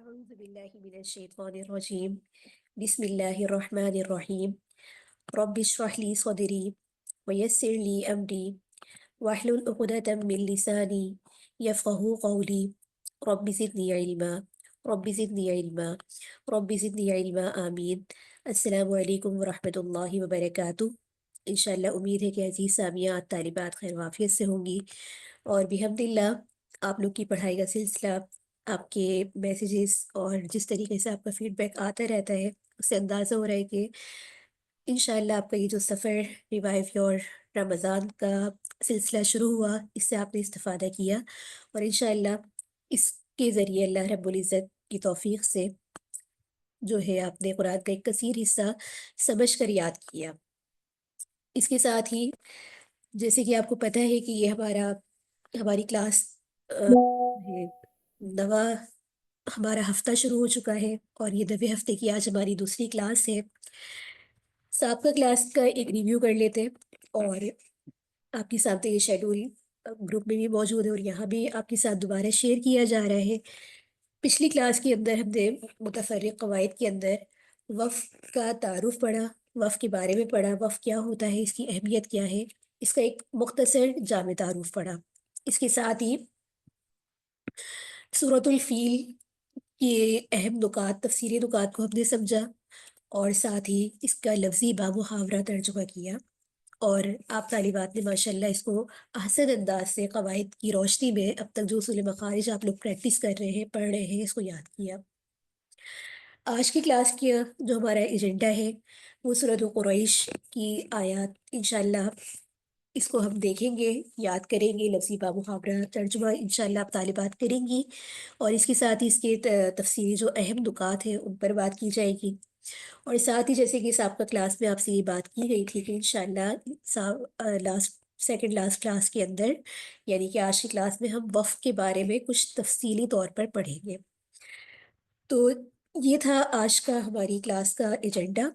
أعوذ بالله من الشيطان الرجيم. بسم الله الرحمن الرحيم. رب اشرح لي صدري ويسر لي أمري واحلل عقدة من لساني يفقه قولي. رب زدني علما. رب زدني علما. رب زدني علما آمین. السلام علیکم ورحمۃ اللہ وبرکاتہ. انشاءاللہ امید ہے کہ عزیز سامعات طالبات خیر وافیت سے ہوں گی، اور بحمد اللہ آپ لوگ کی پڑھائی کا سلسلہ، آپ کے میسیجز اور جس طریقے سے آپ کا فیڈ بیک آتا رہتا ہے، اس سے اندازہ ہو رہا ہے کہ انشاءاللہ آپ کا یہ جو سفر ریوائو یور رمضان کا سلسلہ شروع ہوا، اس سے آپ نے استفادہ کیا، اور انشاءاللہ اس کے ذریعے اللہ رب العزت کی توفیق سے جو ہے آپ نے قرآن کا ایک کثیر حصہ سمجھ کر یاد کیا۔ اس کے ساتھ ہی جیسے کہ آپ کو پتہ ہے کہ یہ ہماری کلاس ہے، نواں ہمارا ہفتہ شروع ہو چکا ہے، اور یہ 9ویں ہفتے کی آج ہماری دوسری کلاس ہے۔ سابقہ کلاس کا ایک ریویو کر لیتے ہیں، اور آپ کے ساتھ یہ شیڈول گروپ میں بھی موجود ہے، اور یہاں بھی آپ کے ساتھ دوبارہ شیئر کیا جا رہا ہے۔ پچھلی کلاس کے اندر ہم نے متفرق قواعد کے اندر وقف کا تعارف پڑھا، وقف کے بارے میں پڑھا، وقف کیا ہوتا ہے، اس کی اہمیت کیا ہے، اس کا ایک مختصر جامع تعارف پڑھا۔ اس کے ساتھ ہی سورۃ الفیل کے اہم نکات، تفسیری نکات کو ہم نے سمجھا، اور ساتھ ہی اس کا لفظی بامحاورہ ترجمہ کیا، اور آپ طالبات نے ماشاءاللہ اس کو احسن انداز سے قواعد کی روشنی میں اب تک جو اصول مخارج آپ لوگ پریکٹس کر رہے ہیں، پڑھ رہے ہیں، اس کو یاد کیا۔ آج کی کلاس کی جو ہمارا ایجنڈا ہے وہ سورۃ قریش کی آیات، انشاءاللہ اس کو ہم دیکھیں گے، یاد کریں گے، لفظی بامحاورہ ترجمہ انشاءاللہ آپ طالبات کریں گی، اور اس کے ساتھ ہی اس کے تفصیلی جو اہم نکات ہیں ان پر بات کی جائے گی، اور ساتھ ہی جیسے کہ سابقہ کلاس میں آپ سے یہ بات کی گئی تھی کہ انشاءاللہ سیکنڈ لاسٹ کلاس کے اندر، یعنی کہ آج کی کلاس میں ہم وقف کے بارے میں کچھ تفصیلی طور پر پڑھیں گے۔ تو یہ تھا آج کا ہماری کلاس کا ایجنڈا،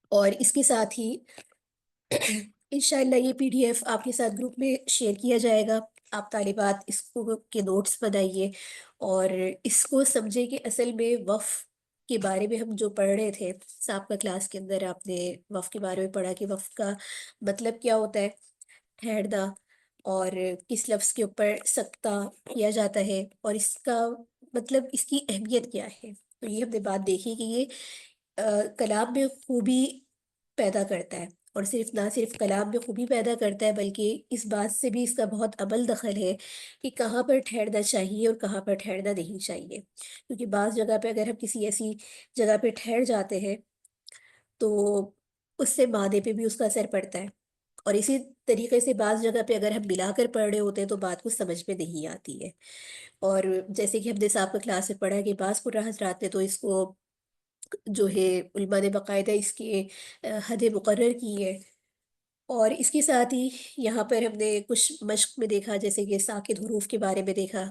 اور اس کے ساتھ ہی انشاءاللہ یہ PDF آپ کے ساتھ گروپ میں شیئر کیا جائے گا۔ آپ طالبات اس کو کے نوٹس بنائیے، اور اس کو سمجھے کہ اصل میں وقف کے بارے میں ہم جو پڑھ رہے تھے سابقہ کلاس کے اندر، آپ نے وقف کے بارے میں پڑھا کہ وقف کا مطلب کیا ہوتا ہے، ٹھہرنا، اور کس لفظ کے اوپر سکتہ کیا جاتا ہے، اور اس کا مطلب، اس کی اہمیت کیا ہے۔ تو یہ ہم نے بات دیکھی کہ یہ کلام میں خوبی پیدا کرتا ہے، اور نہ صرف کلام میں خوبی پیدا کرتا ہے، بلکہ اس بات سے بھی اس کا بہت عمل دخل ہے کہ کہاں پر ٹھہرنا چاہیے اور کہاں پر ٹھہرنا نہیں چاہیے، کیونکہ بعض جگہ پہ اگر ہم کسی ایسی جگہ پہ ٹھہر جاتے ہیں تو اس سے معنی پہ بھی اس کا اثر پڑتا ہے، اور اسی طریقے سے بعض جگہ پہ اگر ہم ملا کر پڑھ رہے ہوتے ہیں تو بات کو سمجھ میں نہیں آتی ہے۔ اور جیسے کہ ہم نے سابقہ کلاس میں پڑھا کہ بعض قرآن حضرات نے تو اس کو جو ہے، علماء نے باقاعدہ اس کی حد مقرر کی ہے، اور اس کے ساتھ ہی یہاں پر ہم نے کچھ مشق میں دیکھا، جیسے کہ ساکن حروف کے بارے میں دیکھا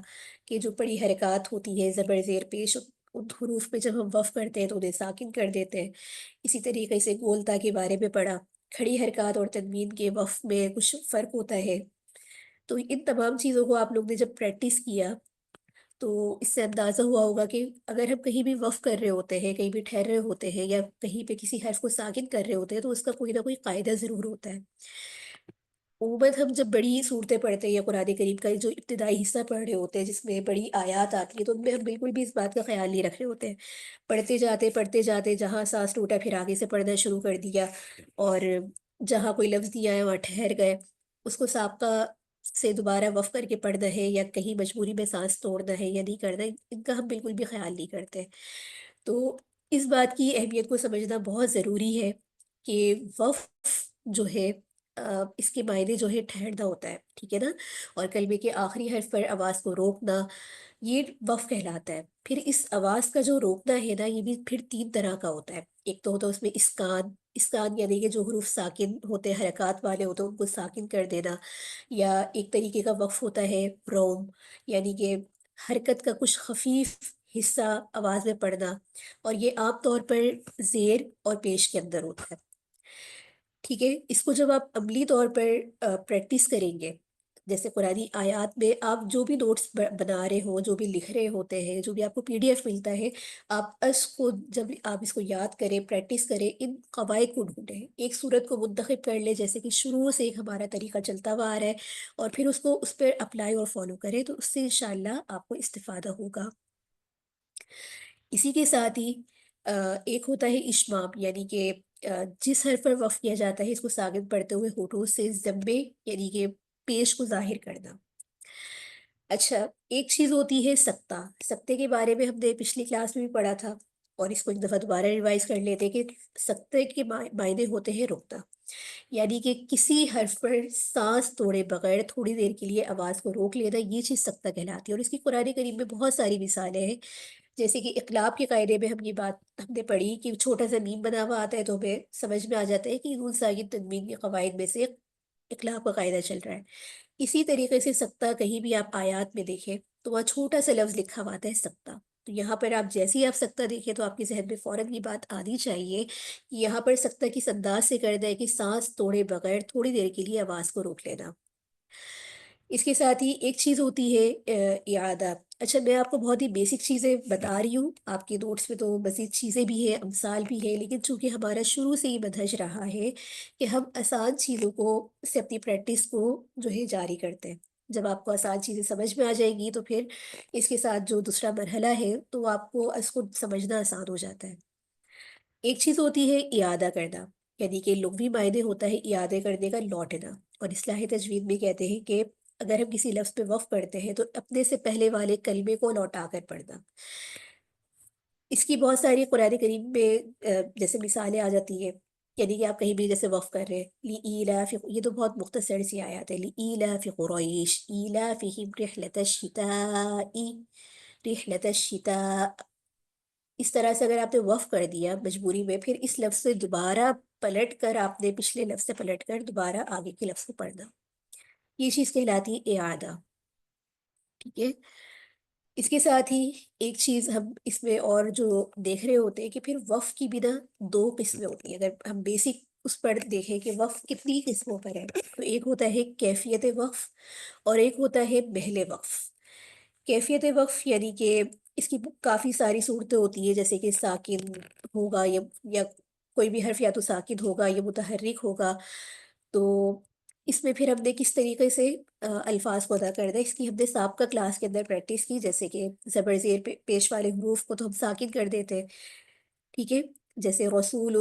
کہ جو بڑی حرکات ہوتی ہے، زبر زیر پیش، ان حروف پہ جب ہم وقف کرتے ہیں تو انہیں ساکن کر دیتے ہیں۔ اسی طریقے سے گولتا کے بارے میں پڑھا، کھڑی حرکات اور تنوین کے وقف میں کچھ فرق ہوتا ہے۔ تو ان تمام چیزوں کو آپ لوگ نے جب پریکٹس کیا تو اس سے اندازہ ہوا ہوگا کہ اگر ہم کہیں بھی وقف کر رہے ہوتے ہیں، کہیں بھی ٹھہر رہے ہوتے ہیں، یا کہیں پہ کسی حرف کو ساکن کر رہے ہوتے ہیں، تو اس کا کوئی نہ کوئی قاعدہ ضرور ہوتا ہے۔ عموماً ہم جب بڑی صورتیں پڑھتے ہیں یا قرآن کریم کا جو ابتدائی حصہ پڑھ رہے ہوتے ہیں جس میں بڑی آیات آتی ہیں، تو ان میں ہم بالکل بھی اس بات کا خیال نہیں رکھ رہے ہوتے ہیں، پڑھتے جاتے جہاں سانس ٹوٹا پھر آگے سے پڑھنا شروع کر دیا، اور جہاں کوئی لفظ دیا ہے وہاں ٹھہر گئے، اس کو سابقہ سے دوبارہ وقف کر کے پڑھنا ہے، یا کہیں مجبوری میں سانس توڑنا ہے یا نہیں کرنا، ان کا ہم بالکل بھی خیال نہیں کرتے۔ تو اس بات کی اہمیت کو سمجھنا بہت ضروری ہے کہ وقف جو ہے، اس کے معنی جو ہے ٹھہرنا ہوتا ہے، ٹھیک ہے نا، اور کلمے کے آخری حرف پر آواز کو روکنا، یہ وقف کہلاتا ہے۔ پھر اس آواز کا جو روکنا ہے نا، یہ بھی پھر 3 طرح کا ہوتا ہے۔ ایک تو ہوتا ہے اس میں اسکان یعنی کہ جو حروف ساکن ہوتے ہیں، حرکات والے ہوتے ہیں، ان کو ساکن کر دینا، یا ایک طریقے کا وقف ہوتا ہے روم، یعنی کہ حرکت کا کچھ خفیف حصہ آواز میں پڑھنا، اور یہ عام طور پر زیر اور پیش کے اندر ہوتا ہے، ٹھیک ہے۔ اس کو جب آپ عملی طور پر پریکٹس کریں گے جیسے قرآنی آیات میں آپ جو بھی نوٹس بنا رہے ہو، جو بھی لکھ رہے ہوتے ہیں، جو بھی آپ کو PDF ملتا ہے، آپ اس کو جب آپ اس کو یاد کریں، پریکٹس کریں، ان قواعد کو ڈھونڈیں، ایک صورت کو منتخب کر لیں جیسے کہ شروع سے ایک ہمارا طریقہ چلتا ہوا آ رہا ہے، اور پھر اس کو اس پہ اپلائی اور فالو کریں، تو اس سے انشاءاللہ آپ کو استفادہ ہوگا۔ اسی کے ساتھ ہی ایک ہوتا ہے اشمام، یعنی کہ جس حرف پر وقف کیا جاتا ہے اس کو ساکن پڑھتے ہوئے ہونٹوں سے ضمے یعنی کہ پیش کو ظاہر کرنا۔ اچھا، ایک چیز ہوتی ہے سکتہ۔ سکتے کے بارے میں ہم نے پچھلی کلاس میں بھی پڑھا تھا، اور اس کو ایک دفعہ دوبارہ ریوائز کر لیتے ہیں کہ سکتے کے معنی ہوتے ہیں رکنا، یعنی کہ کسی حرف پر سانس توڑے بغیر تھوڑی دیر کے لیے آواز کو روک لینا، یہ چیز سکتہ کہلاتی ہے، اور اس کی قرآن کریم میں بہت ساری مثالیں ہیں۔ جیسے کہ اقلاب کے قاعدے میں ہم یہ بات ہم نے پڑھی کہ چھوٹا سا میم بنا ہوا آتا ہے تو ہمیں سمجھ میں آ جاتا ہے کہ نون ساکن تنوین کے قواعد میں سے اقلاب کا قاعدہ چل رہا ہے۔ اسی طریقے سے سکتہ کہیں بھی آپ آیات میں دیکھیں تو وہاں چھوٹا سا لفظ لکھا ہوا آتا ہے سکتہ، تو یہاں پر آپ جیسے ہی آپ سکتہ دیکھیں تو آپ کے ذہن میں فوراً یہ بات آنی چاہیے کہ یہاں پر سکتہ کس انداز سے کرنا ہے کہ سانس توڑے بغیر تھوڑی دیر کے لیے آواز کو روک لینا۔ اس کے ساتھ ہی ایک چیز ہوتی ہے اعادہ۔ اچھا، میں آپ کو بہت ہی بیسک چیزیں بتا رہی ہوں، آپ کے نوٹس میں تو مزید چیزیں بھی ہیں، امثال بھی ہے، لیکن چونکہ ہمارا شروع سے یہ منہج رہا ہے کہ ہم آسان چیزوں کو سے اپنی پریکٹس کو جو ہے جاری کرتے ہیں۔ جب آپ کو آسان چیزیں سمجھ میں آ جائیں گی تو پھر اس کے ساتھ جو دوسرا مرحلہ ہے تو آپ کو اس کو سمجھنا آسان ہو جاتا ہے۔ ایک چیز ہوتی ہے اعادہ کرنا، یعنی کہ لغوی معنی ہوتا ہے اعادے کرنے کا، لوٹنا، اور اصلاح تجوید میں کہتے ہیں کہ اگر ہم کسی لفظ پہ وقف پڑھتے ہیں تو اپنے سے پہلے والے کلمے کو لوٹا کر پڑھنا۔ اس کی بہت ساری قرآن کریم میں جیسے مثالیں آ جاتی ہیں، یعنی کہ آپ کہیں بھی جیسے وقف کر رہے ہیں لِإِيلَافِ، یہ تو بہت مختصر سی آیات ہے، لِإِيلَافِ قُرَيْشٍ إِيلَافِهِمْ رِحْلَةَ الشِّتَاءِ رِحْلَةَ الشِّتَاءِ۔ اس طرح سے اگر آپ نے وقف کر دیا مجبوری میں، پھر اس لفظ سے دوبارہ پلٹ کر آپ نے پچھلے لفظ سے پلٹ کر دوبارہ آگے کے لفظ کو پڑھنا، یہ چیز کہلاتی ہے اعادہ۔ ٹھیک ہے، اس کے ساتھ ہی ایک چیز ہم اس میں اور جو دیکھ رہے ہوتے ہیں کہ پھر وقف کی بھی نا دو قسمیں ہوتی ہیں۔ اگر ہم بیسک اس پر دیکھیں کہ وقف کتنی قسموں پر ہے، تو ایک ہوتا ہے کیفیت وقف اور ایک ہوتا ہے محل وقف۔ کیفیت وقف یعنی کہ اس کی کافی ساری صورتیں ہوتی ہیں، جیسے کہ ساکن ہوگا یا کوئی بھی حرف یا تو ساکن ہوگا یا متحرک ہوگا، تو اس میں پھر ہم نے کس طریقے سے الفاظ کو ادا کرنا ہے، اس کی ہم نے سابقہ کلاس کے اندر پریکٹس کی، جیسے کہ زبر زیر پیش والے حروف کو تو ہم ساکن کر دیتے ہیں، ٹھیک ہے، جیسے رسول،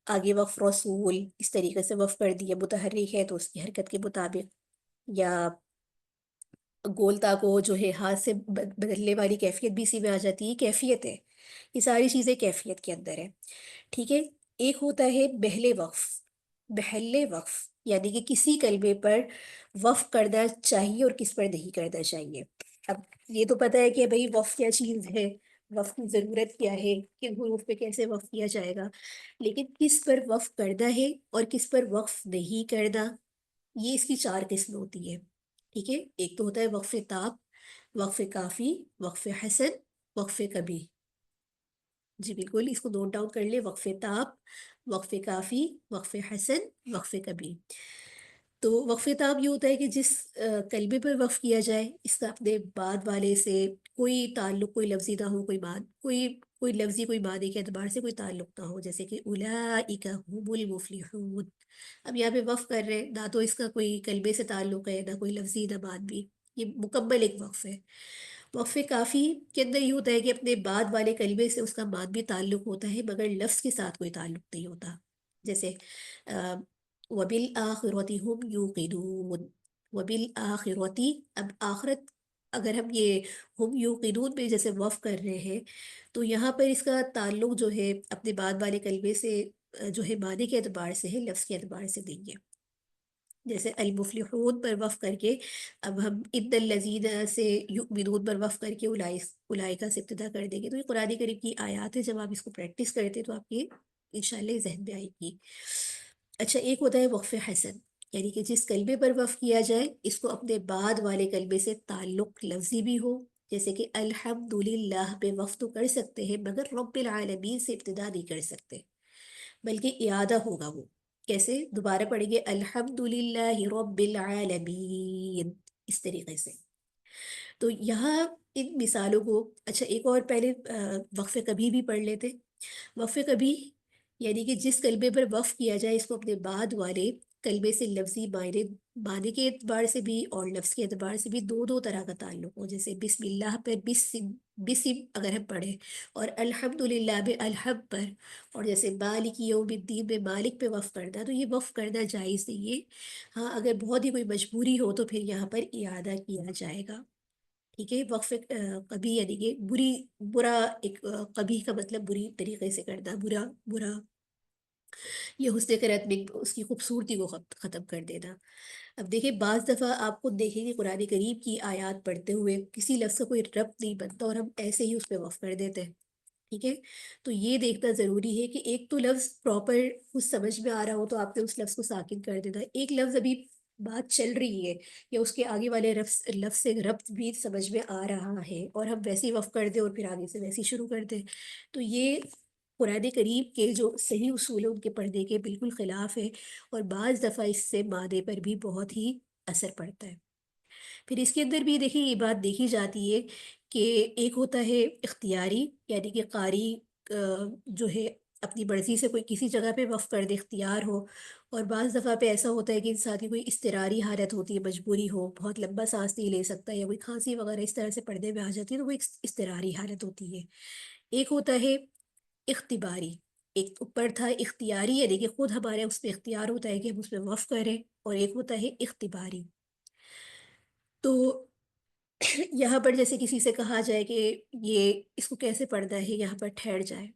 آگے وقف رسول، اس طریقے سے وقف کر دیا، متحرک ہے تو اس کی حرکت کے مطابق، یا گولتا کو جو ہے ہاتھ سے بدلنے والی کیفیت بھی اسی میں آ جاتی ہے، کیفیت ہے، یہ ساری چیزیں کیفیت کے اندر ہے، ٹھیک ہے۔ ایک ہوتا ہے محل وقف۔ محل وقف یعنی کہ کسی کلمے پر وقف کرنا چاہیے اور کس پر نہیں کرنا چاہیے۔ اب یہ تو پتہ ہے کہ بھئی وقف کیا چیز ہے، وقف کی ضرورت کیا ہے، کن حروف پہ کیسے وقف کیا جائے گا، لیکن کس پر وقف کرنا ہے اور کس پر وقف نہیں کرنا، یہ اس کی چار قسم ہوتی ہے، ٹھیک ہے۔ ایک تو ہوتا ہے وقف تام، وقف کافی، وقف حسن، وقف کبھی۔ جی بالکل، اس کو نوٹ ڈاؤن کر لیں، وقف تام، وقف کافی، وقف حسن، وقف کبھی۔ تو وقف تام یہ ہوتا ہے کہ جس کلمے پر وقف کیا جائے اس کا اپنے بعد والے سے کوئی تعلق، کوئی لفظی نہ ہو، کوئی لفظی کوئی معنی کے اعتبار سے کوئی تعلق نہ ہو، جیسے کہ اولئک هم المفلحون۔ اب یہاں پہ وقف کر رہے ہیں، نہ تو اس کا کوئی کلمے سے تعلق ہے، نہ کوئی لفظی نہ معنوی، یہ مکمل ایک وقف ہے۔ وقف کافی کے اندر یہ ہوتا ہے کہ اپنے بعد والے کلمے سے اس کا معنوی تعلق ہوتا ہے مگر لفظ کے ساتھ کوئی تعلق نہیں ہوتا، جیسے وَبِالْآخِرَةِ هُمْ يُوقِنُونَ، وَبِالْآخِرَةِ، اب آخرت اگر ہم یہ ہم یوقنون پہ جیسے وقف کر رہے ہیں تو یہاں پر اس کا تعلق جو ہے اپنے بعد والے کلمے سے جو ہے معنی کے اعتبار سے ہے، لفظ کے اعتبار سے نہیں ہے۔ جیسے المفلحون پر وقف کر کے اب ہم ان الذین سے یؤمنون پر وقف کر کے اولئک سے ابتدا کر دیں گے، تو یہ قرآن کریم کی آیات ہے، جب آپ اس کو پریکٹس کرتے ہیں تو آپ کے انشاءاللہ ذہن میں آئے گی۔ اچھا، ایک ہوتا ہے وقف حسن، یعنی کہ جس کلمے پر وقف کیا جائے اس کو اپنے بعد والے کلمے سے تعلق لفظی بھی ہو، جیسے کہ الحمدللہ پہ وقف تو کر سکتے ہیں مگر رب العالمین سے ابتدا نہیں کر سکتے، بلکہ اعادہ ہوگا وہ، کیسے؟ دوبارہ پڑھیں گے الحمدللہ رب العالمین، اس طریقے سے۔ تو یہاں ان مثالوں کو، اچھا ایک اور پہلے وقف کبھی بھی پڑھ لیتے۔ وقف کبھی یعنی کہ جس کلمے پر وقف کیا جائے اس کو اپنے بعد والے کلمے سے لفظی معنی کے اعتبار سے بھی اور لفظ کے اعتبار سے بھی دو دو طرح کا تعلق ہو، جیسے بسم اللہ پر بسم اگر ہم پڑھیں، اور الحمدللہ میں الحب پر، اور جیسے مالک یوم الدین میں مالک پہ وقف کرنا، تو یہ وقف کرنا جائز نہیں ہے۔ ہاں اگر بہت ہی کوئی مجبوری ہو تو پھر یہاں پر اعادہ کیا جائے گا، ٹھیک ہے۔ وقف کبھی یعنی کہ برا ایک کبھی کا مطلب بری طریقے سے کرنا، برا برا، یہ حسن قرأت میں اس کی خوبصورتی کو ختم کر دینا۔ اب دیکھیں بعض دفعہ آپ خود دیکھیں گے قرآن کریم کی آیات پڑھتے ہوئے کسی لفظ کا کوئی ربط نہیں بنتا اور ہم ایسے ہی اس پہ وقف کر دیتے ہیں، ٹھیک ہے۔ تو یہ دیکھنا ضروری ہے کہ ایک تو لفظ پراپر کچھ سمجھ میں آ رہا ہو تو آپ نے اس لفظ کو ساکن کر دینا، ایک لفظ ابھی بات چل رہی ہے یا اس کے آگے والے لفظ سے ربط بھی سمجھ میں آ رہا ہے اور ہم ویسے ہی وقف کر دیں اور پھر آگے سے ویسے ہی شروع کر دیں، تو یہ قرآن کریم کے جو صحیح اصول ہیں ان کے پڑھنے کے بالکل خلاف ہے، اور بعض دفعہ اس سے مادے پر بھی بہت ہی اثر پڑتا ہے۔ پھر اس کے اندر بھی دیکھیے یہ بات دیکھی جاتی ہے کہ ایک ہوتا ہے اختیاری، یعنی کہ قاری جو ہے اپنی مرضی سے کوئی کسی جگہ پہ وقف کر دے، اختیار ہو، اور بعض دفعہ پہ ایسا ہوتا ہے کہ انسان کی کوئی اضطراری حالت ہوتی ہے، مجبوری ہو، بہت لمبا سانس نہیں لے سکتا یا کوئی کھانسی وغیرہ اس طرح سے پردے میں آ جاتی ہے تو وہ ایک اضطراری حالت ہوتی ہے۔ ایک ہوتا ہے اختباری، ایک اوپر تھا اختیاری یعنی کہ خود ہمارے اس پہ اختیار ہوتا ہے کہ ہم اس پہ وقف کریں، اور ایک ہوتا ہے اختباری۔ تو یہاں پر جیسے کسی سے کہا جائے کہ یہ اس کو کیسے پڑھنا ہے، یہاں پر ٹھہر جائے،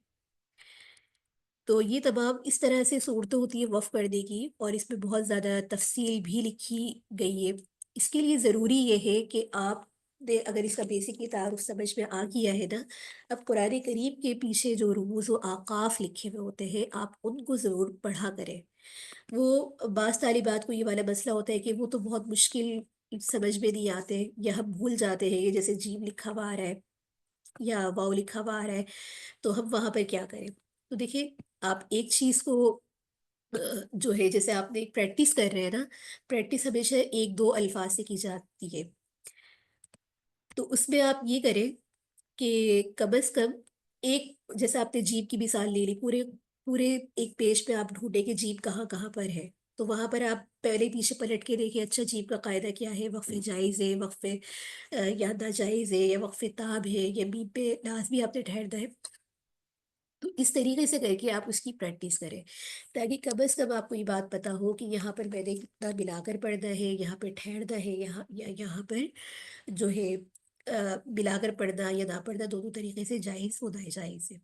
تو یہ تمام اس طرح سے صورتیں ہوتی ہے وقف کرنے کی، اور اس میں بہت زیادہ تفصیل بھی لکھی گئی ہے۔ اس کے لیے ضروری یہ ہے کہ آپ نے اگر اس کا بیسک تعارف سمجھ میں آ گیا ہے نا، اب قرآن کریم کے پیچھے جو رموز و اوقاف لکھے ہوئے ہوتے ہیں آپ ان کو ضرور پڑھا کریں۔ وہ بعض طالبات کو یہ والا مسئلہ ہوتا ہے کہ وہ تو بہت مشکل سمجھ میں نہیں آتے یا ہم بھول جاتے ہیں، جیسے جیم لکھا ہوا آ رہا ہے یا واؤ لکھا ہوا آ رہا ہے، تو ہم وہاں پہ کیا کریں؟ تو دیکھیں آپ ایک چیز کو جو ہے جیسے آپ نے پریکٹس کر رہے ہیں نا، پریکٹس ہمیشہ ایک دو الفاظ سے کی جاتی ہے، تو اس میں آپ یہ کریں کہ کم از کم ایک، جیسے آپ نے جیپ کی مثال لے لی، پورے پورے ایک پیج پہ آپ ڈھونڈیں کہ جیپ کہاں کہاں پر ہے، تو وہاں پر آپ پہلے پیچھے پلٹ کے دیکھیں اچھا جیپ کا قاعدہ کیا ہے، وقف جائز ہے، وقف یا ناجائز ہے، یا وقف تاب ہے، یا بی پہ لازمی آپ نے ٹھہرنا ہے، تو اس طریقے سے کر کے آپ اس کی پریکٹس کریں تاکہ کم از کم آپ کو یہ بات پتا ہو کہ یہاں پر میں نے کتنا ملا کر پڑھنا ہے، یہاں پہ ٹھہرنا ہے، یہاں پر جو ہے ملا کر پڑھنا یا نہ پڑھنا دونوں طریقے سے جائز ہونا ہے، جائز ہے۔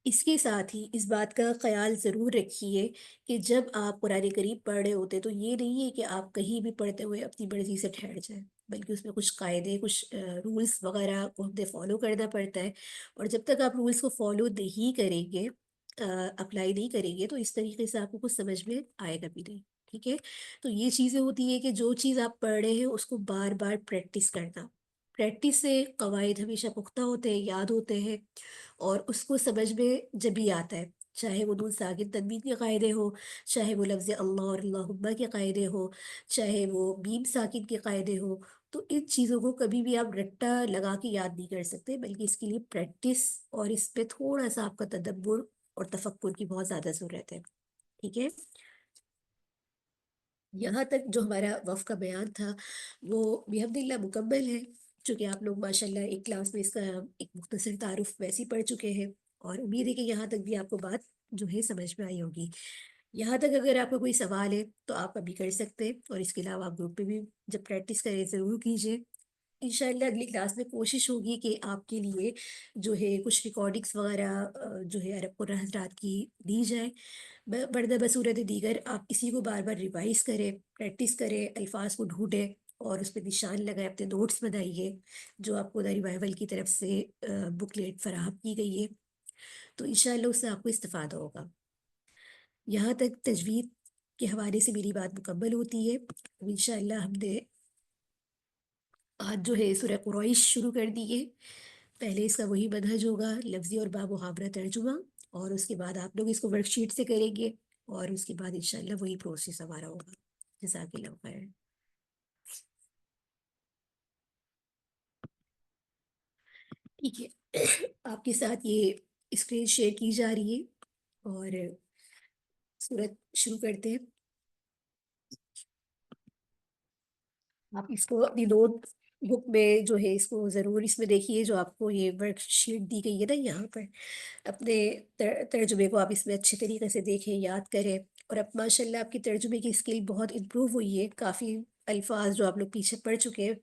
اس کے ساتھ ہی اس بات کا خیال ضرور رکھیے کہ جب آپ قرآن کریم پڑھ رہے ہوتے تو یہ نہیں ہے کہ آپ کہیں بھی پڑھتے ہوئے اپنی مرضی سے ٹھہر جائیں، بلکہ اس میں کچھ قاعدے، کچھ رولز وغیرہ کو ہمیں فالو کرنا پڑتا ہے، اور جب تک آپ رولز کو فالو نہیں کریں گے، اپلائی نہیں کریں گے، تو اس طریقے سے آپ کو کچھ سمجھ میں آئے گا بھی نہیں، ٹھیک ہے۔ تو یہ چیزیں ہوتی ہیں کہ جو چیز آپ پڑھ رہے ہیں اس کو بار بار پریکٹس کرنا، پریکٹس سے قواعد ہمیشہ پختہ ہوتے ہیں، یاد ہوتے ہیں، اور اس کو سمجھ میں جب بھی آتا ہے، چاہے وہ نون ساکن تنوین کے قاعدے ہو، چاہے وہ لفظ اللہ اور اللہم کے قاعدے ہو، چاہے وہ میم ساکن کے قاعدے ہو، تو ان چیزوں کو کبھی بھی آپ رٹا لگا کے یاد نہیں کر سکتے، بلکہ اس کے لیے پریکٹس اور اس پہ تھوڑا سا آپ کا تدبر اور تفکر کی بہت زیادہ ضرورت ہے، ٹھیک ہے۔ یہاں تک جو ہمارا وقف کا بیان تھا وہ بحمد اللہ مکمل ہے، چونکہ آپ لوگ ماشاءاللہ ایک کلاس میں اس کا ایک مختصر تعارف ویسے ہی پڑھ چکے ہیں، اور امید ہے کہ یہاں تک بھی آپ کو بات جو ہے سمجھ میں آئی ہوگی۔ یہاں تک اگر آپ کو کوئی سوال ہے تو آپ ابھی کر سکتے ہیں، اور اس کے علاوہ آپ گروپ پہ بھی جب پریکٹس کریں ضرور کیجیے۔ انشاءاللہ اگلی کلاس میں کوشش ہوگی کہ آپ کے لیے جو ہے کچھ ریکارڈنگس وغیرہ جو ہے عرب قرآن حضرات کی دی جائے، بردہ بصورت دیگر آپ اسی کو بار بار ریوائز کریں، پریکٹس کریں، الفاظ کو ڈھونڈیں اور اس پہ نشان لگائیں، اپنے نوٹس بنائیے جو آپ کو دا ریوائول کی طرف سے بکلیٹ فراہم کی گئی ہے، تو انشاءاللہ اس سے آپ کو استفادہ ہوگا۔ یہاں تک تجوید کے حوالے سے میری بات مکمل ہوتی ہے۔ اب انشاءاللہ ہم نے آج جو ہے سورہ قریش شروع کر دی ہے، پہلے اس کا وہی منہج ہوگا، لفظی اور بامحاورہ ترجمہ، اور اس کے بعد آپ لوگ اس کو ورک شیٹ سے کریں گے، اور اس کے بعد انشاءاللہ وہی پروسیس ہمارا ہوگا. جزاک اللہ خیر. ٹھیک ہے. آپ کے ساتھ یہ اسکرین شیئر کی جا رہی ہے اور صورت شروع کرتے ہیں. آپ اس کو اپنی نوٹ بک میں جو ہے اس کو ضرور اس میں دیکھیے، جو آپ کو یہ ورک شیٹ دی گئی ہے نا یہاں پر، اپنے ترجمے کو آپ اس میں اچھے طریقے سے دیکھیں، یاد کریں. اور اب ماشاء اللہ آپ کی ترجمے کی اسکل بہت امپروو ہوئی ہے. کافی الفاظ جو آپ لوگ پیچھے پڑ چکے ہیں،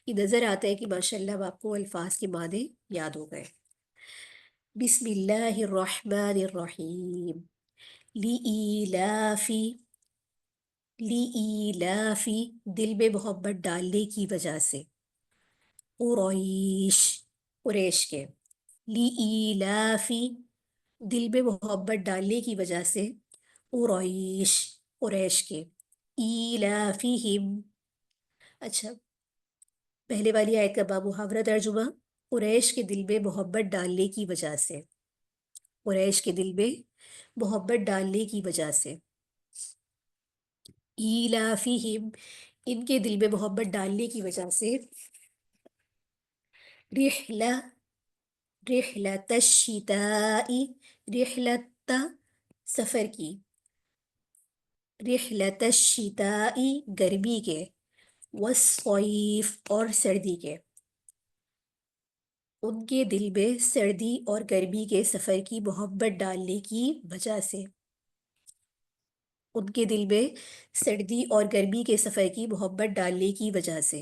یہ نظر آتا ہے کہ ماشاء اللہ اب آپ کو الفاظ کے معنی یاد ہو گئے. بسم اللہ الرحمن الرحیم. لِإِيلَافِ، لِإِيلَافِ دل میں محبت ڈالنے کی وجہ سے. قریش، قریش کے. لِإِيلَافِ دل میں محبت ڈالنے کی وجہ سے. قریش، قریش کے. ایلافہم. اچھا، پہلے والی آیت کا بامحاورہ ترجمہ. قریش کے دل میں محبت ڈالنے کی وجہ سے. قریش کے دل میں محبت ڈالنے کی وجہ سے. ایلافہم ان کے دل میں محبت ڈالنے کی وجہ سے. رحلہ، رحلۃ الشتاء، رحلت سفر کی. رحلۃ الشتاء گرمی کے. والصیف اور سردی کے. ان کے دل میں سردی اور گرمی کے سفر کی محبت ڈالنے کی وجہ سے. ان کے دل میں سردی اور گرمی کے سفر کی محبت ڈالنے کی وجہ سے.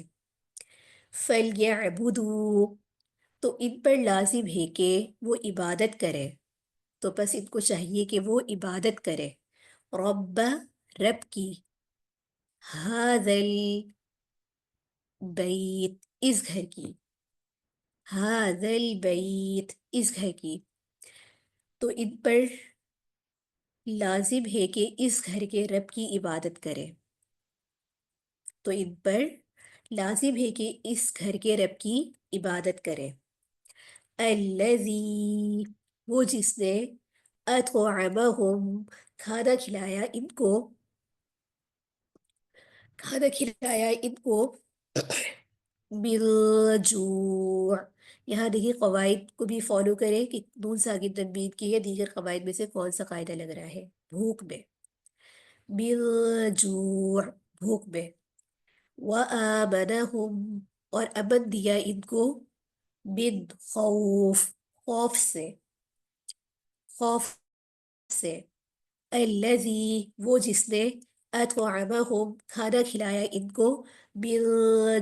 فَلْيَعْبُدُوا تو ان پر لازم ہے کہ وہ عبادت کرے. تو بس ان کو چاہیے کہ وہ عبادت کرے. رب، رب کی. هذا البیت اس گھر کی. هذا البیت اس گھر کی. تو ان پر لازم ہے کہ اس گھر کے رب کی عبادت کرے. تو ان پر لازم ہے کہ اس گھر کے رب کی عبادت کرے. الذی وہ جس نے اطعمہم کھانا کھلایا ان کو. کھانا کھلایا ان کو من جوع. یہاں دیکھیے قواعد کو بھی فالو کریں کہ نون ساکن تنوین کی یا دیگر قواعد میں سے کون سا قاعدہ لگ رہا ہے. بھوک میں. من جوع بھوک میں. وآمنہم اور امن دیا ان کو. من خوف خوف سے. خوف سے. الذی وہ جس نے اطعمہم کھانا کھلایا ان کو. من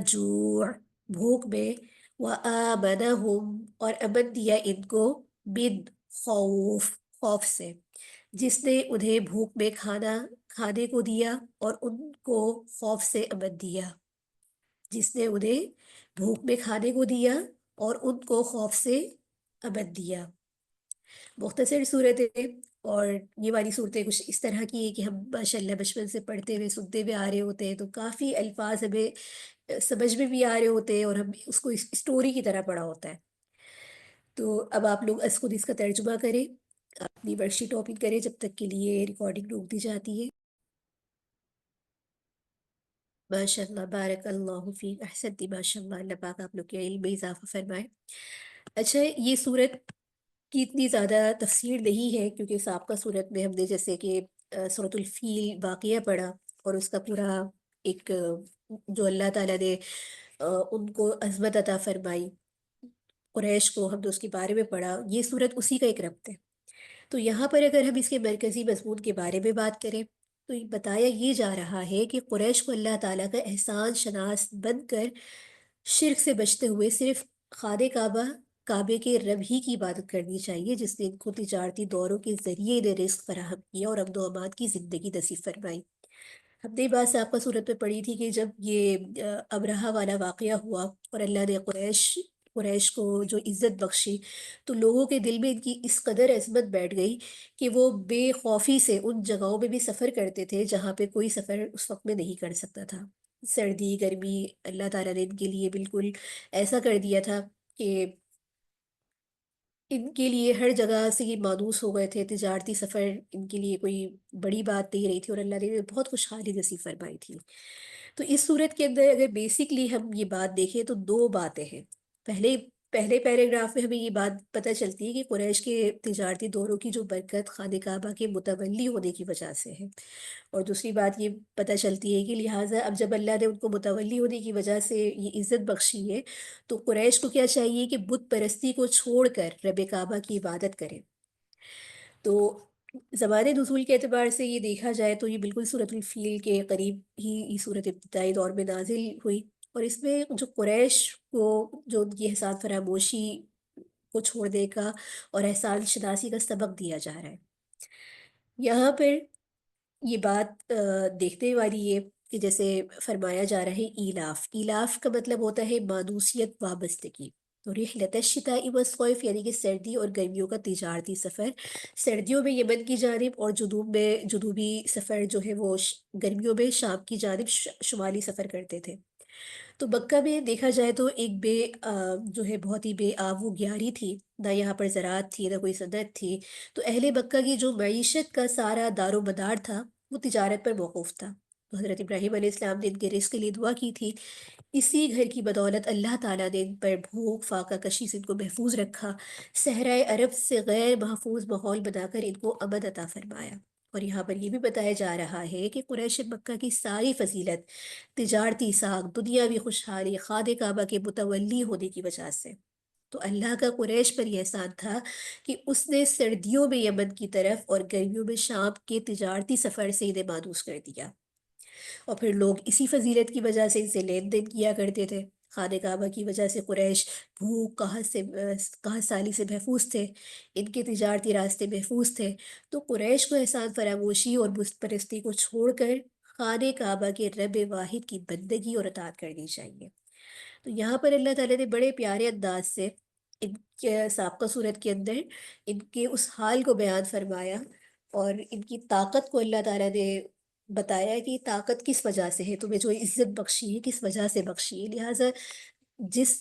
جوع بھوک میں. وآمنہم اور امن دیا ان کو. من خوف خوف سے. جس نے انہیں بھوک میں کھانے کو دیا اور ان کو خوف سے امن دیا. جس نے انہیں بھوک میں کھانے کو دیا اور ان کو خوف سے امن دیا. مختصر صورت ہے. اور یہ والی صورتیں کچھ اس طرح کی ہے کہ ہم ماشاءاللہ بچپن سے پڑھتے ہوئے سنتے ہوئے آ رہے ہوتے ہیں، تو کافی الفاظ ہمیں سمجھ میں بھی آ رہے ہوتے ہیں اور ہم اس کو اسٹوری کی طرح پڑھا ہوتا ہے. تو اب آپ لوگ خود اس کا ترجمہ کریں، اپنی ورک شیٹ اوپن کریں جب تک کے لیے ریکارڈنگ روک دی جاتی ہے. ماشاء اللہ، بارک اللہ فیک، احسنتی، ماشاء اللہ. اللہ پاک آپ لوگ کے علم میں اضافہ فرمائے. اچھا، یہ صورت کی اتنی زیادہ تفسیر نہیں ہے کیونکہ سابقہ صورت میں ہم نے جیسے کہ سورۃ الفیل واقعہ پڑھا اور اس کا پورا ایک جو اللہ تعالیٰ نے ان کو عظمت عطا فرمائی قریش کو، ہم نے اس کے بارے میں پڑھا. یہ صورت اسی کا ایک ربط ہے. تو یہاں پر اگر ہم اس کے مرکزی مضمون کے بارے میں بات کریں تو بتایا یہ جا رہا ہے کہ قریش کو اللہ تعالیٰ کا احسان شناس بن کر شرک سے بچتے ہوئے صرف خانہ کعبے کے رب ہی کی عبادت کرنی چاہیے، جس نے ان کو تجارتی دوروں کے ذریعے انہیں رزق فراہم کیا اور امن و امان کی زندگی نصیب فرمائی. ہم نے بات سابقہ صورت میں پڑھی تھی کہ جب یہ ابرہہ والا واقعہ ہوا اور اللہ نے قریش کو جو عزت بخشی، تو لوگوں کے دل میں ان کی اس قدر عظمت بیٹھ گئی کہ وہ بے خوفی سے ان جگہوں میں بھی سفر کرتے تھے جہاں پہ کوئی سفر اس وقت میں نہیں کر سکتا تھا. سردی گرمی اللہ تعالیٰ نے ان کے لیے بالکل ایسا کر دیا تھا کہ ان کے لیے ہر جگہ سے یہ مانوس ہو گئے تھے، تجارتی سفر ان کے لیے کوئی بڑی بات نہیں رہی تھی، اور اللہ نے بہت خوشحالی نصیب فرمائی تھی۔ تو اس صورت کے اندر اگر بیسکلی ہم یہ بات دیکھیں تو دو باتیں ہیں۔ پہلے پیراگراف میں ہمیں یہ بات پتہ چلتی ہے کہ قریش کے تجارتی دوروں کی جو برکت خانہ کعبہ کے متولی ہونے کی وجہ سے ہے، اور دوسری بات یہ پتہ چلتی ہے کہ لہٰذا اب جب اللہ نے ان کو متولی ہونے کی وجہ سے یہ عزت بخشی ہے، تو قریش کو کیا چاہیے کہ بت پرستی کو چھوڑ کر رب کعبہ کی عبادت کریں۔ تو زمان نزول کے اعتبار سے یہ دیکھا جائے تو یہ بالکل صورت الفیل کے قریب ہی یہ صورت ابتدائی دور میں نازل ہوئی، اور اس میں جو قریش کو جو ان کی احسان فراموشی کو چھوڑنے کا اور احسان شناسی کا سبق دیا جا رہا ہے۔ یہاں پر یہ بات دیکھنے والی ہے کہ جیسے فرمایا جا رہا ہے ایلاف، ایلاف کا مطلب ہوتا ہے مانوسیت، وابستگی۔ تو رحلت الشتاء والصیف یعنی کہ سردی اور گرمیوں کا تجارتی سفر، سردیوں میں یمن کی جانب، اور جنوبی سفر جو ہے وہ گرمیوں میں شام کی جانب شمالی سفر کرتے تھے۔ تو مکہ میں دیکھا جائے تو ایک جو ہے بہت ہی بے آب و گیاری تھی، نہ یہاں پر زراعت تھی، نہ کوئی صنعت تھی۔ تو اہل مکہ کی جو معیشت کا سارا دار و مدار تھا وہ تجارت پر موقوف تھا۔ تو حضرت ابراہیم علیہ السلام نے ان کے رزق کے لیے دعا کی تھی، اسی گھر کی بدولت اللہ تعالیٰ نے ان پر بھوک فاقہ کشی سے ان کو محفوظ رکھا، صحرائے عرب سے غیر محفوظ ماحول بنا کر ان کو امن عطا فرمایا۔ اور یہاں پر یہ بھی بتایا جا رہا ہے کہ قریش مکہ کی ساری فضیلت، تجارتی ساکھ، دنیاوی خوشحالی، خانہ کعبہ کے متولی ہونے کی وجہ سے۔ تو اللہ کا قریش پر یہ احسان تھا کہ اس نے سردیوں میں یمن کی طرف اور گرمیوں میں شام کے تجارتی سفر سے انہیں مانوس کر دیا، اور پھر لوگ اسی فضیلت کی وجہ سے ان سے لین دین کیا کرتے تھے۔ خانہ کعبہ کی وجہ سے قریش بھوک قحط سالی سے محفوظ تھے، ان کے تجارتی راستے محفوظ تھے۔ تو قریش کو احسان فراموشی اور بت پرستی کو چھوڑ کر خانہ کعبہ کے رب واحد کی بندگی اور اطاعت کرنی چاہیے۔ تو یہاں پر اللہ تعالیٰ نے بڑے پیارے انداز سے ان کے سابقہ صورت کے اندر ان کے اس حال کو بیان فرمایا، اور ان کی طاقت کو اللہ تعالیٰ نے بتایا کہ یہ طاقت کس وجہ سے ہے، تمہیں جو عزت بخشی ہے کس وجہ سے بخشی ہے، لہٰذا جس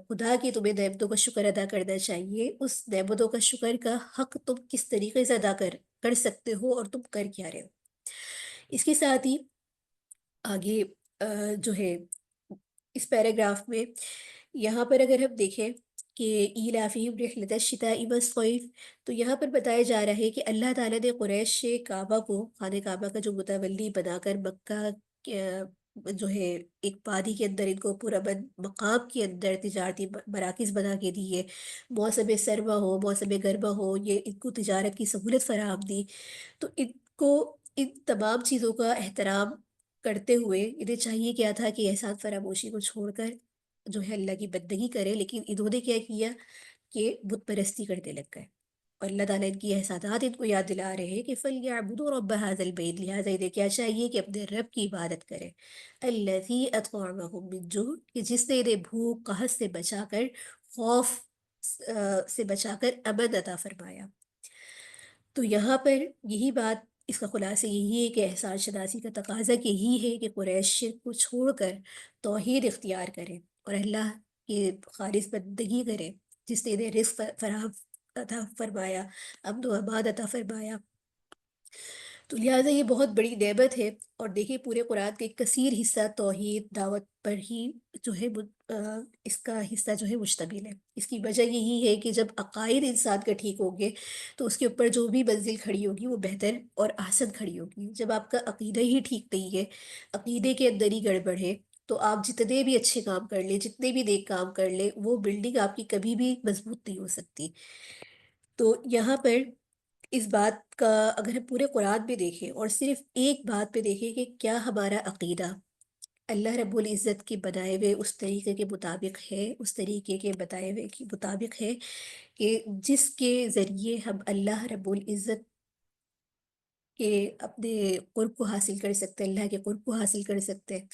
خدا کی تمہیں نعمتوں کا شکر ادا کرنا چاہیے، اس نعمتوں کا شکر کا حق تم کس طریقے سے ادا کر سکتے ہو، اور تم کر کیا رہے ہو۔ اس کے ساتھ ہی آگے جو ہے اس پیراگراف میں یہاں پر اگر ہم دیکھیں کہ ایلافہم رحلۃ الشتاء والصیف، تو یہاں پر بتایا جا رہا ہے کہ اللہ تعالیٰ نے قریش سے کعبہ کو، خانہ کعبہ کا جو متولی بنا کر مکہ جو ہے ایک وادی کے اندر ان کو پرامن مقام کے اندر تجارتی مراکز بنا کے دیے، موسم سرما ہو موسم گرما ہو، یہ ان کو تجارت کی سہولت فراہم دی۔ تو ان کو ان تمام چیزوں کا احترام کرتے ہوئے انہیں چاہیے کیا تھا کہ احسان فراموشی کو چھوڑ کر جو ہے اللہ کی بندگی کرے، لیکن انہوں نے کیا کیا کہ بت پرستی کرنے لگ گئے، اور اللہ تعالیٰ ان کی احسانات ان کو یاد دلا رہے ہیں کہ فَلْيَعْبُدُوا رَبَّ هَذَا الْبَيْتِ، لہٰذا انہیں کیا چاہیے کہ اپنے رب کی عبادت کرے، الَّذِي أَطْعَمَهُم مِّن جُوعٍ، کہ جس نے انہیں بھوک قحط سے بچا کر، خوف سے بچا کر امن عطا فرمایا۔ تو یہاں پر یہی بات، اس کا خلاصہ یہی ہے کہ احسان شناسی کا تقاضا یہی ہے کہ قریش شرک کو چھوڑ کر توحید اختیار کریں اور اللہ کی خالص بندگی کریں، جس نے انہیں رزق فراہم عطا فرمایا، امن و امان عطا فرمایا۔ تو لہٰذا یہ بہت بڑی نعمت ہے، اور دیکھیے پورے قرآن کا ایک کثیر حصہ توحید دعوت پر ہی جو ہے اس کا حصہ جو ہے مشتمل ہے۔ اس کی وجہ یہی ہے کہ جب عقائد انسان کا ٹھیک ہوگے تو اس کے اوپر جو بھی منزل کھڑی ہوگی وہ بہتر اور احسن کھڑی ہوگی۔ جب آپ کا عقیدہ ہی ٹھیک نہیں ہے، عقیدے کے اندر ہی گڑبڑ ہے، تو آپ جتنے بھی اچھے کام کر لیں، جتنے بھی نیک کام کر لیں، وہ بلڈنگ آپ کی کبھی بھی مضبوط نہیں ہو سکتی۔ تو یہاں پر اس بات کا اگر ہم پورے قرآن پہ دیکھیں اور صرف ایک بات پہ دیکھیں کہ کیا ہمارا عقیدہ اللہ رب العزت کے بنائے ہوئے اس طریقے کے مطابق ہے، اس طریقے کے بتائے ہوئے کے مطابق ہے کہ جس کے ذریعے ہم اللہ رب العزت کے اپنے قرب کو حاصل کر سکتے ہیں، اللہ کے قرب کو حاصل کر سکتے ہیں،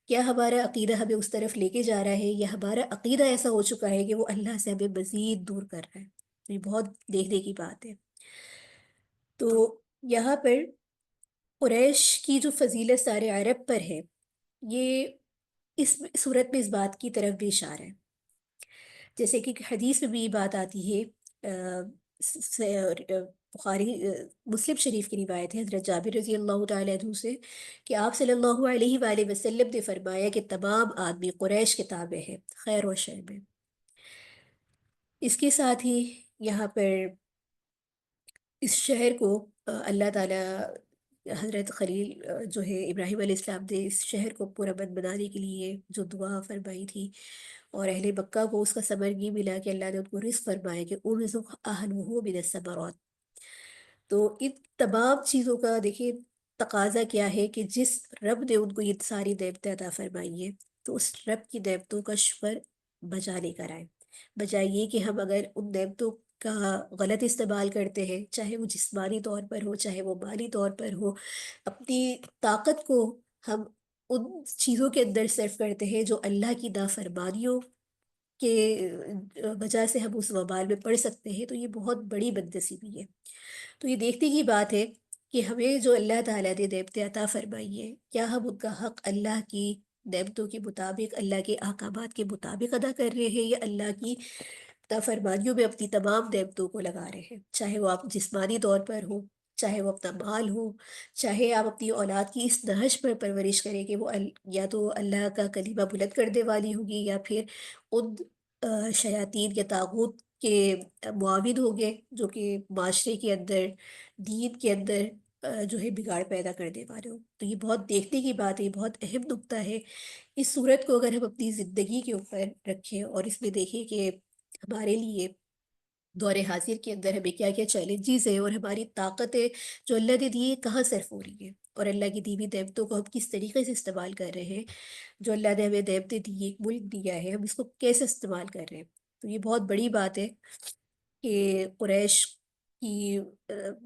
کیا ہمارا عقیدہ ہمیں اس طرف لے کے جا رہا ہے، یا ہمارا عقیدہ ایسا ہو چکا ہے کہ وہ اللہ سے ہمیں مزید دور کر رہا ہے۔ تو یہ بہت دیکھنے کی بات ہے۔ تو یہاں پر قریش کی جو فضیلت سارے عرب پر ہے، یہ اس صورت میں اس بات کی طرف بھی اشارہ ہے، جیسے کہ حدیث میں بھی یہ بات آتی ہے بخاری مسلم شریف کی روایت ہے حضرت جابر رضی اللہ تعالیٰ عنہ سے کہ آپ صلی اللہ علیہ وآلہ وسلم نے فرمایا کہ تمام آدمی قریش کے تابع ہیں خیر و شر میں۔ اس کے ساتھ ہی یہاں پر اس شہر کو اللہ تعالیٰ حضرت خلیل جو ہے ابراہیم علیہ السلام نے اس شہر کو پرامن بنانے کے لیے جو دعا فرمائی تھی، اور اہل مکہ کو اس کا ثمر یہ ملا کہ اللہ نے ان کو رزق فرمایا کہ ارزق اہلہ من الثمرات۔ تو ان تمام چیزوں کا دیکھیے تقاضا کیا ہے کہ جس رب نے ان کو یہ ساری نعمتیں عطا فرمائی ہیں تو اس رب کی نعمتوں کا شکر بجا لے کر آئے، بجائے یہ کہ ہم اگر ان نعمتوں کا غلط استعمال کرتے ہیں، چاہے وہ جسمانی طور پر ہو چاہے وہ مالی طور پر ہو، اپنی طاقت کو ہم ان چیزوں کے اندر صرف کرتے ہیں جو اللہ کی نافرمانیوں کے وجہ سے ہم اس وبال میں پڑ سکتے ہیں، تو یہ بہت بڑی بدنصیبی ہے۔ تو یہ دیکھنے کی بات ہے کہ ہمیں جو اللہ تعالیٰ نے نعمتیں عطا فرمائی ہیں، کیا ہم ان کا حق اللہ کی نعمتوں کے مطابق، اللہ کے احکامات کے مطابق ادا کر رہے ہیں، یا اللہ کی نافرمانیوں میں اپنی تمام نعمتوں کو لگا رہے ہیں، چاہے وہ آپ جسمانی طور پر ہو، چاہے وہ اپنا مال ہو، چاہے آپ اپنی اولاد کی اس نہج پر پرورش کریں کہ وہ یا تو اللہ کا کلمہ بلند کرنے والی ہوگی، یا پھر ان شیاطین یا طاغوت کے معاون ہوں گے جو کہ معاشرے کے اندر، دین کے اندر جو ہے بگاڑ پیدا کرنے والے ہوں۔ تو یہ بہت دیکھنے کی بات ہے، یہ بہت اہم نکتہ ہے۔ اس صورت کو اگر ہم اپنی زندگی کے اوپر رکھیں اور اس میں دیکھیں کہ ہمارے لیے دور حاضر کے اندر ہمیں کیا کیا چیلنجز ہیں، اور ہماری طاقتیں جو اللہ نے دی ہے کہاں صرف ہو رہی ہیں، اور اللہ کی دی ہوئی نعمتوں کو ہم کس طریقے سے استعمال کر رہے ہیں، جو اللہ نے ہمیں نعمتیں دی ہیں، ایک ملک دیا ہے، ہم اس کو کیسے استعمال کر رہے ہیں۔ تو یہ بہت بڑی بات ہے کہ قریش کی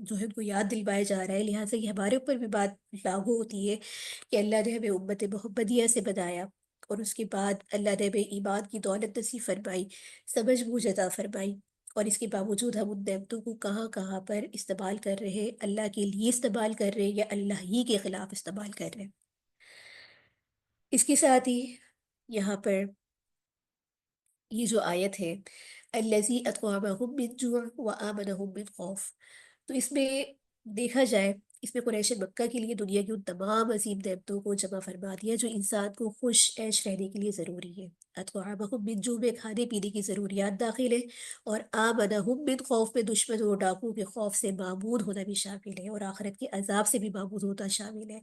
جو ہے ان کو یاد دلوایا جا رہا ہے، لہٰذا یہ ہمارے اوپر بھی بات لاگو ہوتی ہے کہ اللہ نے ہمیں امت محمدیہ سے بنایا، اور اس کے بعد اللہ نے ہمیں ایمان کی دولت نصیب فرمائی، سمجھ بوجھ عطا فرمائی، اور اس کے باوجود ہم ان نعمتوں کو کہاں کہاں پر استعمال کر رہے ہیں، اللہ کے لیے استعمال کر رہے ہیں یا اللہ ہی کے خلاف استعمال کر رہے ہیں۔ اس کے ساتھ ہی یہاں پر یہ جو آیت ہے الذی اطعمہم من جوع وآمنہم من خوف، تو اس میں دیکھا جائے، اس میں قریش مکہ کے لیے دنیا کی ان تمام عظیم نعمتوں کو جمع فرما دیا جو انسان کو خوش عیش رہنے کے لیے ضروری ہے۔ اطعمہم من جوع میں کھانے پینے کی ضروریات داخل ہے، اور آمنہم من خوف میں دشمن اور ڈاکو کے خوف سے معمون ہونا بھی شامل ہے، اور آخرت کے عذاب سے بھی معمون ہونا شامل ہے۔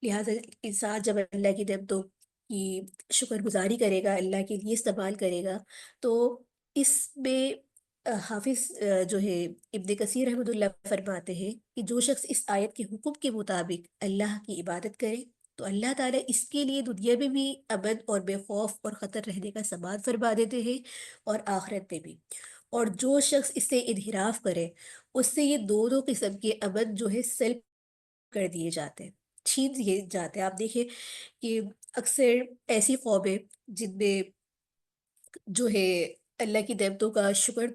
لہٰذا انسان جب اللہ کی نعمتوں کی شکر گزاری کرے گا، اللہ کے لیے استعمال کرے گا، تو اس میں حافظ جو ہے ابن کثیر رحمۃ اللہ فرماتے ہیں کہ جو شخص اس آیت کے حکم کے مطابق اللہ کی عبادت کرے تو اللہ تعالیٰ اس کے لیے دنیا میں بھی امن اور بے خوف اور خطر رہنے کا سامان فرما دیتے ہیں، اور آخرت میں بھی۔ اور جو شخص اس سے انحراف کرے، اس سے یہ دونوں قسم کے امن جو ہے سلب کر دیے جاتے ہیں، چھین دیے جاتے ہیں۔ آپ دیکھیں کہ اکثر ایسی قومیں جن میں جو ہے اللہ کی نعمتوں کا شکر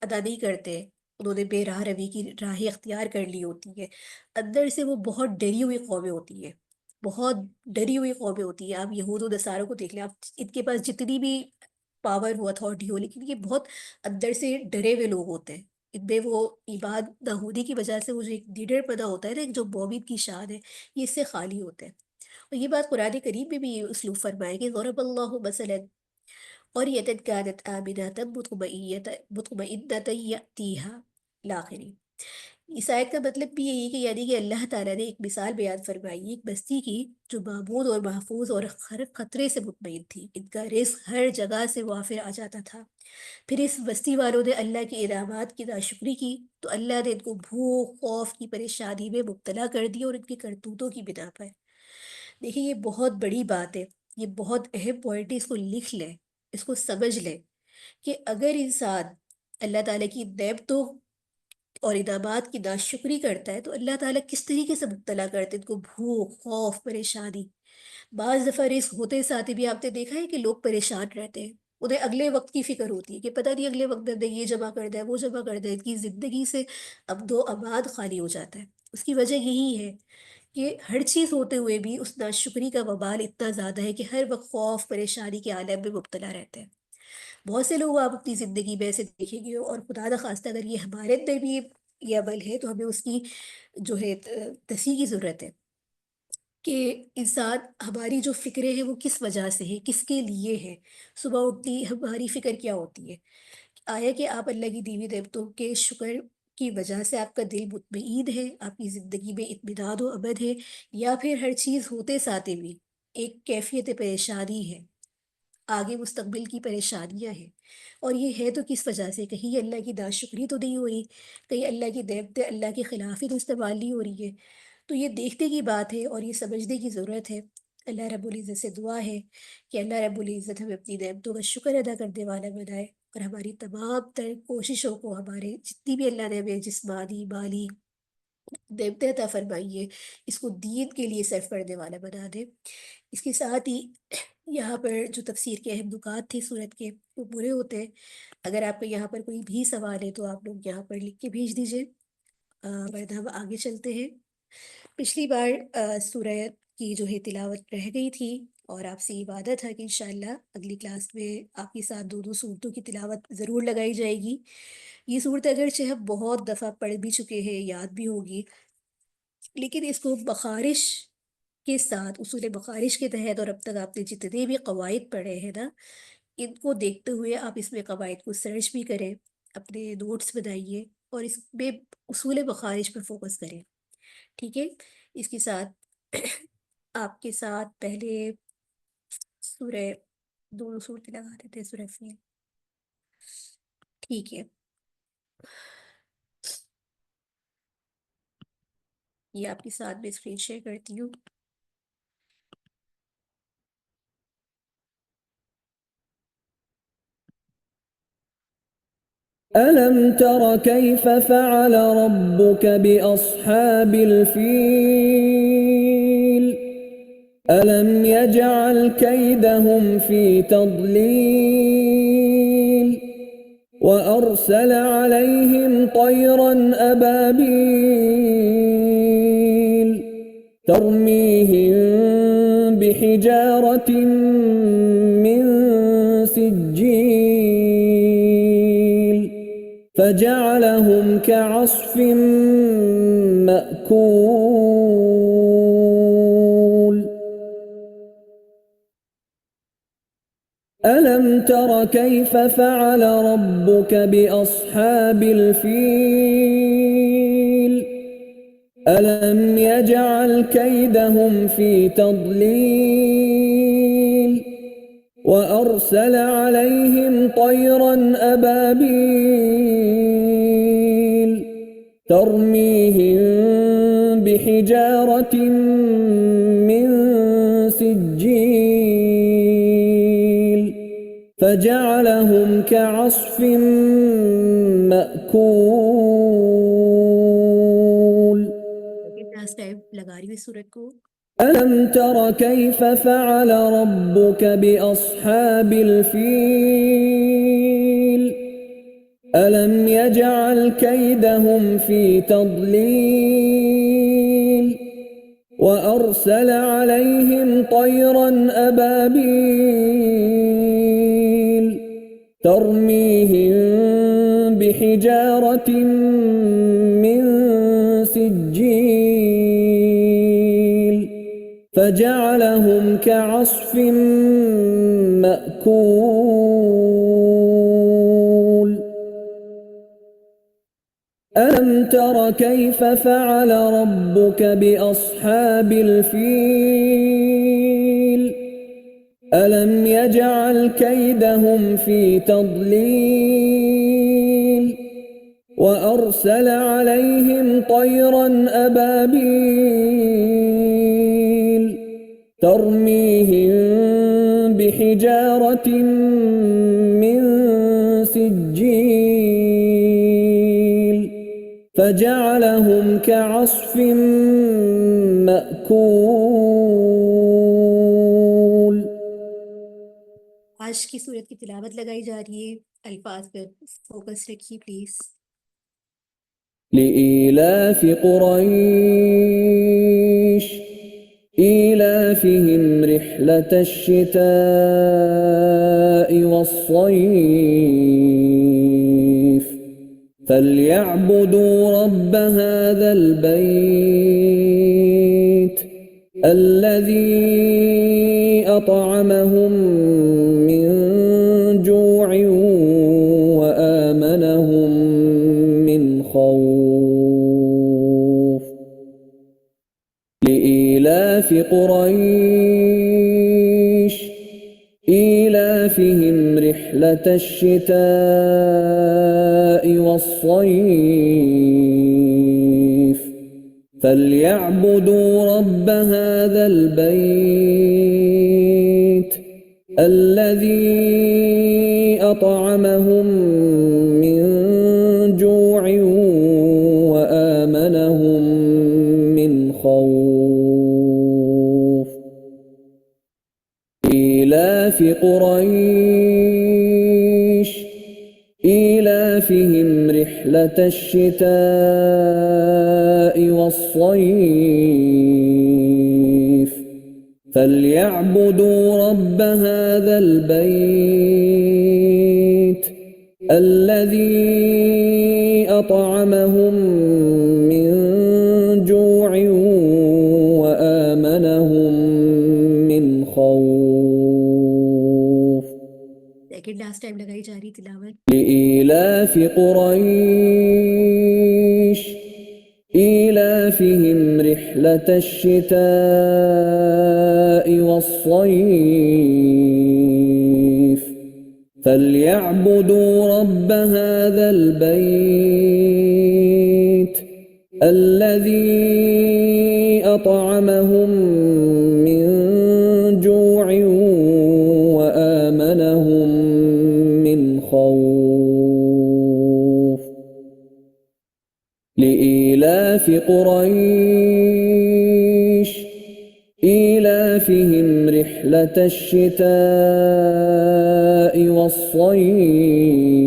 ادا نہیں کرتے، انہوں نے بے راہ روی کی راہ اختیار کر لی ہوتی ہے، اندر سے وہ بہت ڈری ہوئی قومیں ہوتی ہیں، بہت ڈری ہوئی قومیں ہوتی ہیں۔ آپ یہود و نصاروں کو دیکھ لیں، آپ ان کے پاس جتنی بھی پاور ہو، اتھارٹی ہو، لیکن یہ بہت اندر سے ڈرے ہوئے لوگ ہوتے ہیں۔ ان میں وہ ایمان نہ ہونے کی وجہ سے وہ جو ایک لیڈر پیدا ہوتا ہے نا، ایک جو مومن کی شان ہے، یہ اس سے خالی ہوتے ہیں۔ اور یہ بات قرآن کریم میں بھی یہ اسلوب فرمائے کہ ضرب اللہ مثلا قرية كانت آمنة مطمئنة يأتيها الآخری۔ اس آیت کا مطلب بھی یہی ہے کہ یعنی کہ اللہ تعالیٰ نے ایک مثال بیان فرمائی ایک بستی کی جو معمون اور محفوظ اور ہر خطرے سے مطمئن تھی، ان کا رزق ہر جگہ سے وافر آ جاتا تھا۔ پھر اس بستی والوں نے اللہ کے انعامات کی ناشکری کی تو اللہ نے ان کو بھوک خوف کی پریشانی میں مبتلا کر دیا، اور ان کی کرتوتوں کی بنا پر۔ دیکھیں یہ بہت بڑی بات ہے، یہ بہت اہم پوائنٹ ہے، اس کو لکھ لیں، اس کو سمجھ لیں کہ اگر انسان اللہ تعالیٰ کی نعمتوں اور انعامات کی ناشکری کرتا ہے تو اللہ تعالیٰ کس طریقے سے مبتلا کرتے ہیں ان کو، بھوک خوف پریشانی۔ بعض دفعہ رزق ہوتے ساتھ بھی آپ نے دیکھا ہے کہ لوگ پریشان رہتے ہیں، انہیں اگلے وقت کی فکر ہوتی ہے کہ پتہ نہیں اگلے وقت میں ہم نے یہ جمع کر دیا وہ جمع کر دیا، ان کی زندگی سے اب دو اماد خالی ہو جاتا ہے۔ اس کی وجہ یہی ہے کہ ہر چیز ہوتے ہوئے بھی اس ناشکری کا وبال اتنا زیادہ ہے کہ ہر وقت خوف پریشانی کے عالم میں مبتلا رہتے ہیں۔ بہت سے لوگ آپ اپنی زندگی میں ایسے دیکھیں گے، اور خدا نخواستہ اگر یہ ہمارے اندر بھی یہ عمل ہے تو ہمیں اس کی جو ہے تصحیح کی ضرورت ہے، کہ انسان ہماری جو فکریں ہیں وہ کس وجہ سے ہے، کس کے لیے ہے۔ صبح اٹھتی ہماری فکر کیا ہوتی ہے؟ آیا کہ آپ اللہ کی دیوی نعمتوں کے شکر کی وجہ سے آپ کا دل مطمئن ہے، آپ کی زندگی میں اطمینان و امن ہے، یا پھر ہر چیز ہوتے ساتھ بھی ایک کیفیت پریشانی ہے، آگے مستقبل کی پریشانیاں ہیں؟ اور یہ ہے تو کس وجہ سے؟ کہیں اللہ کی ناشکری تو نہیں ہو رہی، کہیں اللہ کی نعمتیں اللہ کے خلاف ہی تو استعمال نہیں ہو رہی ہے؟ تو یہ دیکھنے کی بات ہے اور یہ سمجھنے کی ضرورت ہے۔ اللہ رب العزت سے دعا ہے کہ اللہ رب العزت ہمیں اپنی نعمتوں کا شکر ادا کرنے والا بنائے، اور ہماری تمام تر کوششوں کو، ہمارے جتنی بھی اللہ نے ہمیں جسمانی مالی نعمتیں عطا فرمائی ہے، اس کو دین کے لیے صرف کرنے والا بنا دے۔ اس کے ساتھ ہی یہاں پر جو تفسیر کے اہم نکات تھے سورت کے، وہ پورے ہوتے ہیں۔ اگر آپ کا یہاں پر کوئی بھی سوال ہے تو آپ لوگ یہاں پر لکھ کے بھیج دیجیے، ورنہ ہم آگے چلتے ہیں۔ پچھلی بار سورہ کی جو ہے تلاوت رہ گئی تھی، اور آپ سے عبادت ہے کہ انشاءاللہ اگلی کلاس میں آپ کے ساتھ دو صورتوں کی تلاوت ضرور لگائی جائے گی۔ یہ صورت اگرچہ ہم بہت دفعہ پڑھ بھی چکے ہیں، یاد بھی ہوگی، لیکن اس کو بخارش کے ساتھ، اصول بخارش کے تحت، اور اب تک آپ نے جتنے بھی قواعد پڑھے ہیں نا، ان کو دیکھتے ہوئے آپ اس میں قواعد کو سرچ بھی کریں، اپنے نوٹس بنائیے، اور اس میں اصول بخارش پر فوکس کریں، ٹھیک ہے؟ اس کے ساتھ آپ کے ساتھ پہلے سورہ، دونوں صورتیں لگا دیتے ہیں، سورہ فیل، ٹھیک ہے؟ یہ آپ کے ساتھ میں اسکرین شیئر کرتی ہوں۔ ألم تر كيف فعل ربك بأصحاب الفيل ألم يجعل كيدهم في تضليل وأرسل عليهم طيرا أبابيل ترميهم بحجارة من سجيل فجعلهم كعصف مأكول ألم تر كيف فعل ربك بأصحاب الفيل ألم يجعل كيدهم في تضليل وأرسل عليهم طيرا أبابيل ترميهم بحجارة من سجيل فجعلهم كعصف مأكول ٹائم لگا رہی ہوں اس سورت کو۔ ألم تر كيف فعل ربك بأصحاب الفيل ألم يجعل كيدهم في تضليل وأرسل عليهم طيرا أبابيل ترميهم بحجارة من سجيل فجعلهم كعصف مأكول ألم تر كيف فعل ربك بأصحاب الفيل ألم يجعل كيدهم في تضليل وأرسل عليهم طيرا أبابيل ترميهم بحجارة من سجيل فجعلهم كعصف مأكول آج کی صورت کی تلاوت لگائی جا رہی ہے، الفاظ پر فوکس رکھیے پلیز۔ لإيلاف قريش إيلافهم رحلة الشتاء والصيف فليعبدوا رب هذا البيت الذي أطعمهم من جوع وآمنهم من خوف لإيلاف قريش إيلافهم رحلة الشتاء والصيف فليعبدوا رب هذا البيت الذي أطعمهم من جوع وآمنهم من خوف إيلاف قريش إيلافهم رحلة الشتاء والصيف فليعبدوا رب هذا البيت الذي أطعمهم من جوع وآمنهم من خوف لیکن لاسٹ ٹائم لگائی جا رہی تلاوت. لإيلاف قريش إيلافهم رحلة الشتاء والصيف فليعبدوا رب هذا البيت الذي أطعمهم من جوع وآمنهم من خوف لإيلاف قريش إيلافهم رحلة الشتاء والصيف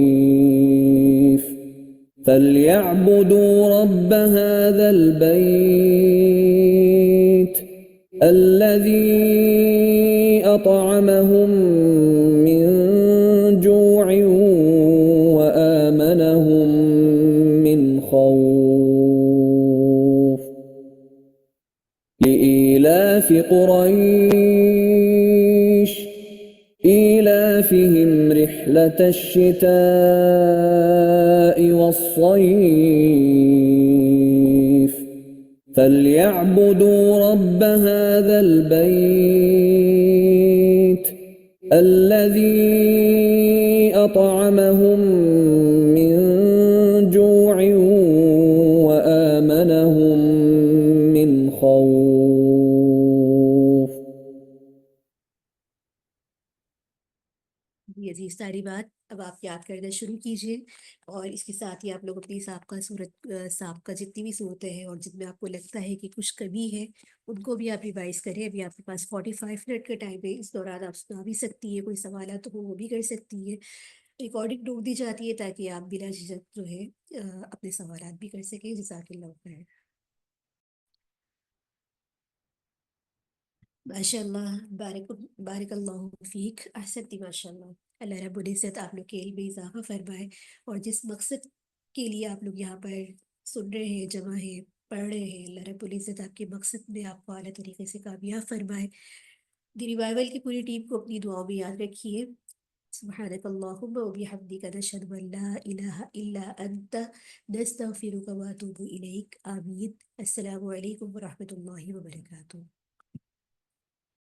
فليعبدوا رب هذا البيت الذي أطعمهم من جوع وآمنهم من خوف لإيلاف قريش إيلافهم رحلة الشتاء والصيف فليعبدوا رب هذا البيت الذي أطعمهم من جوع وآمنهم من خوف. جی عزیز ساری بات اب آپ یاد کرنا شروع کیجئے، اور اس کے ساتھ ہی آپ لوگ اپنی سابقہ جتنی بھی صورتیں ہیں اور جن میں آپ کو لگتا ہے کہ کچھ کمی ہے ان کو بھی آپ ریوائز کریں. ابھی آپ کے پاس 45 منٹ کا ٹائم ہے، اس دوران آپ سنا بھی سکتی ہے، کوئی سوالات ہو وہ بھی کر سکتی ہے. ریکارڈنگ ڈوب دی جاتی ہے تاکہ آپ بلا جھجک جو ہے اپنے سوالات بھی کر سکیں. جزاک اللہ خیر. ماشاء اللہ، بارک اللہ فیک، احسنتی ماشاء اللہ. اللہ رب العزت آپ لوگ کے علم میں اضافہ فرمائے، اور جس مقصد کے لیے آپ لوگ یہاں پر سن رہے ہیں، جمع ہیں، پڑھ رہے ہیں، اللہ رب العزت آپ کے مقصد میں آپ کو اعلیٰ طریقے سے کامیاب فرمائے. دی ریوائول کی پوری ٹیم کو اپنی دعاؤں میں یاد رکھیے. سبحانک اللہم و بحمدک، نشہد ان لا الہ الا انت، نستغفرک و اتوب الیک. آمین. السلام علیکم ورحمۃ اللہ وبرکاتہ.